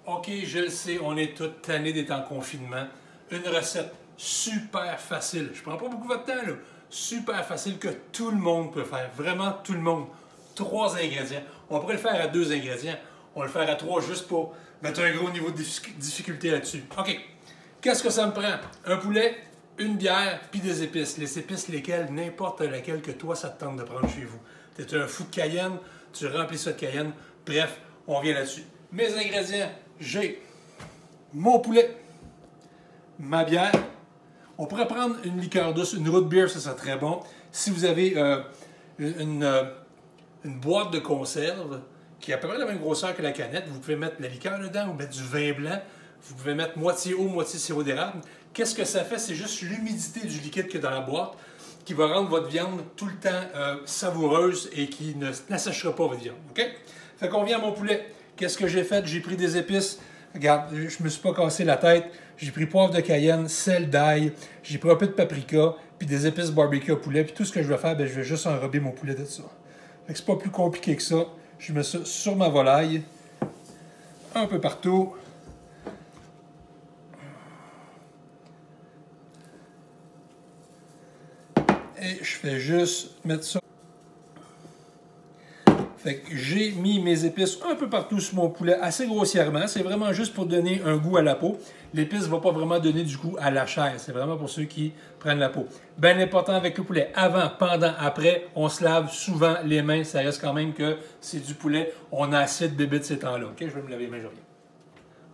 OK, je le sais, on est tous tannés d'être en confinement. Une recette super facile. Je prends pas beaucoup de votre temps, là. Super facile que tout le monde peut faire. Vraiment tout le monde. 3 ingrédients. On pourrait le faire à 2 ingrédients. On va le faire à 3 juste pour mettre un gros niveau de difficulté là-dessus. OK. Qu'est-ce que ça me prend? Un poulet, une bière, puis des épices. Les épices, lesquelles? N'importe laquelle que toi, ça te tente de prendre chez vous. Tu es un fou de Cayenne, tu remplis ça de Cayenne. Bref, on vient là-dessus. Mes ingrédients, j'ai mon poulet, ma bière. On pourrait prendre une liqueur douce, une root beer, ça serait très bon. Si vous avez une boîte de conserve qui a à peu près la même grosseur que la canette, vous pouvez mettre la liqueur dedans ou mettre du vin blanc. Vous pouvez mettre moitié eau, moitié sirop d'érable. Qu'est-ce que ça fait? C'est juste l'humidité du liquide qu'il y a dans la boîte qui va rendre votre viande tout le temps savoureuse et qui n'assèchera pas votre viande. OK? Fait qu'on vient à mon poulet. Qu'est-ce que j'ai fait? J'ai pris des épices. Regarde, je me suis pas cassé la tête. J'ai pris poivre de Cayenne, sel d'ail, j'ai pris un peu de paprika, puis des épices barbecue à poulet. Puis tout ce que je vais faire, je vais juste enrober mon poulet de ça. Fait que c'est pas plus compliqué que ça. Je mets ça sur ma volaille, un peu partout. Et je fais juste mettre ça. Fait que j'ai mis mes épices un peu partout sur mon poulet, assez grossièrement. C'est vraiment juste pour donner un goût à la peau. L'épice ne va pas vraiment donner du goût à la chair. C'est vraiment pour ceux qui prennent la peau. Bien important avec le poulet. Avant, pendant, après, on se lave souvent les mains. Ça reste quand même que c'est du poulet. On a assez de bébés de ces temps-là. OK? Je vais me laver les mains, je reviens.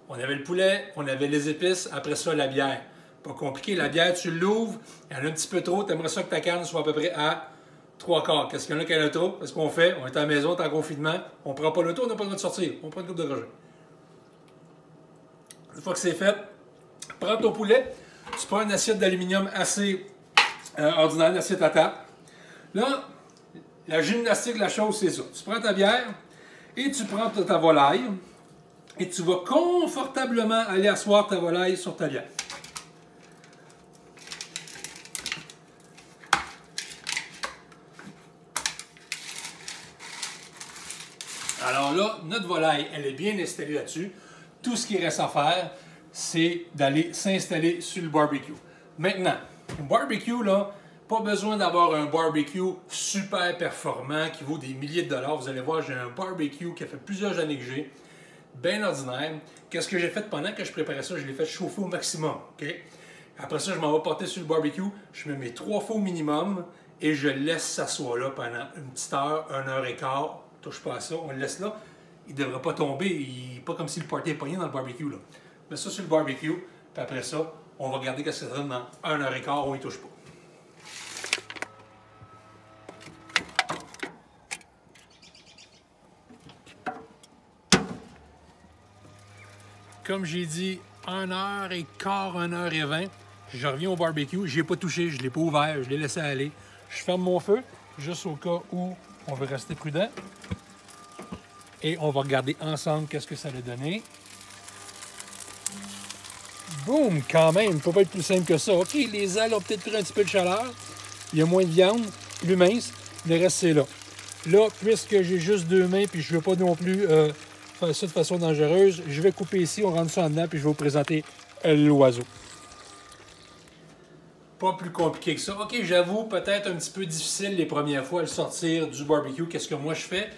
On avait le poulet, on avait les épices. Après ça, la bière. Pas compliqué. La bière, tu l'ouvres. Il y en a un petit peu trop. Tu aimerais ça que ta canne soit à peu près à 3/4. Qu'est-ce qu'il y en a qui en a trop? Qu'est-ce qu'on fait? On est à la maison, on est en confinement. On ne prend pas l'auto, on n'a pas le droit de sortir. On prend une coupe de gorgée. Une fois que c'est fait, prends ton poulet. Tu prends une assiette d'aluminium assez ordinaire, une assiette à table. Là, la gymnastique de la chose, c'est ça. Tu prends ta bière et tu prends ta volaille et tu vas confortablement aller asseoir ta volaille sur ta bière. Alors là, notre volaille, elle est bien installée là-dessus. Tout ce qui reste à faire, c'est d'aller s'installer sur le barbecue. Maintenant, le barbecue, là, pas besoin d'avoir un barbecue super performant qui vaut des milliers de dollars. Vous allez voir, j'ai un barbecue qui a fait plusieurs années que j'ai, bien ordinaire. Qu'est-ce que j'ai fait pendant que je préparais ça? Je l'ai fait chauffer au maximum. Okay? Après ça, je m'en vais porter sur le barbecue. Je mets mes 3 feux au minimum et je laisse s'asseoir là pendant une petite heure, 1h15. Touche pas à ça, on le laisse là. Il ne devrait pas tomber, pas comme si le party est pogné dans le barbecue. Là. Mets ça sur le barbecue, puis après ça, on va regarder ce que ça donne dans 1h15, on y touche pas. Comme j'ai dit, 1h15, 1h20, je reviens au barbecue, je l'ai pas touché, je ne l'ai pas ouvert, je l'ai laissé aller. Je ferme mon feu, juste au cas où on veut rester prudent. Et on va regarder ensemble qu'est-ce que ça a donné. Boum, quand même, il ne peut pas être plus simple que ça. OK, les ailes ont peut-être pris un petit peu de chaleur. Il y a moins de viande, plus mince. Le reste, c'est là. Là, puisque j'ai juste 2 mains puis je ne veux pas non plus faire ça de façon dangereuse, je vais couper ici, on rentre ça en dedans puis je vais vous présenter l'oiseau. Pas plus compliqué que ça. OK, j'avoue, peut-être un petit peu difficile les premières fois à le sortir du barbecue. Qu'est-ce que moi je fais?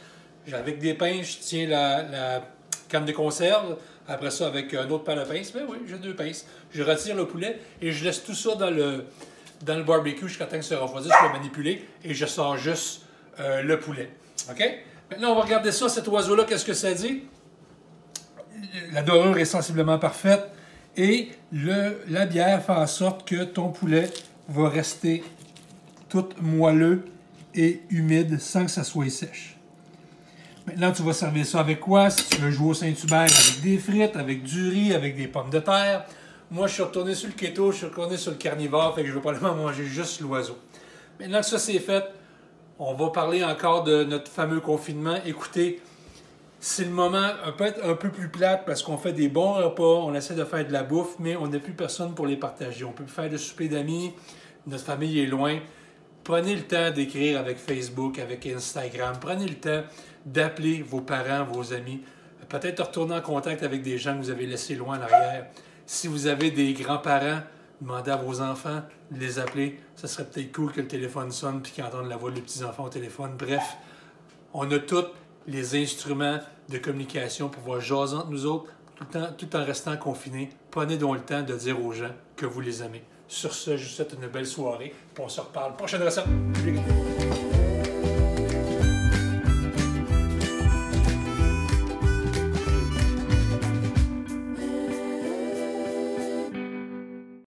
Avec des pinces, je tiens la canne de conserve. Après ça, avec un autre paire de pinces. Ben oui, j'ai 2 pinces. Je retire le poulet et je laisse tout ça dans le barbecue jusqu'à temps que ça refroidisse. Je vais manipuler et je sors juste le poulet. OK? Maintenant, on va regarder ça, cet oiseau-là. Qu'est-ce que ça dit? La dorure est sensiblement parfaite. Et la bière fait en sorte que ton poulet va rester tout moelleux et humide sans que ça soit sèche. Maintenant, tu vas servir ça avec quoi? Si tu veux jouer au Saint-Hubert, avec des frites, avec du riz, avec des pommes de terre. Moi, je suis retourné sur le keto, je suis retourné sur le carnivore, fait que je vais probablement manger juste l'oiseau. Maintenant que ça c'est fait, on va parler encore de notre fameux confinement. Écoutez, c'est le moment peut-être un peu plus plate parce qu'on fait des bons repas, on essaie de faire de la bouffe, mais on n'a plus personne pour les partager. On peut faire des soupers d'amis, notre famille est loin. Prenez le temps d'écrire avec Facebook, avec Instagram. Prenez le temps d'appeler vos parents, vos amis. peut-être retourner en contact avec des gens que vous avez laissés loin en arrière. Si vous avez des grands-parents, demandez à vos enfants de les appeler. Ça serait peut-être cool que le téléphone sonne puis qu'ils entendent la voix des petits-enfants au téléphone. Bref, on a tous les instruments de communication pour pouvoir jaser entre nous autres tout en restant confinés. Prenez donc le temps de dire aux gens que vous les aimez. Sur ce, je vous souhaite une belle soirée. Puis on se reparle. Prochaine recette.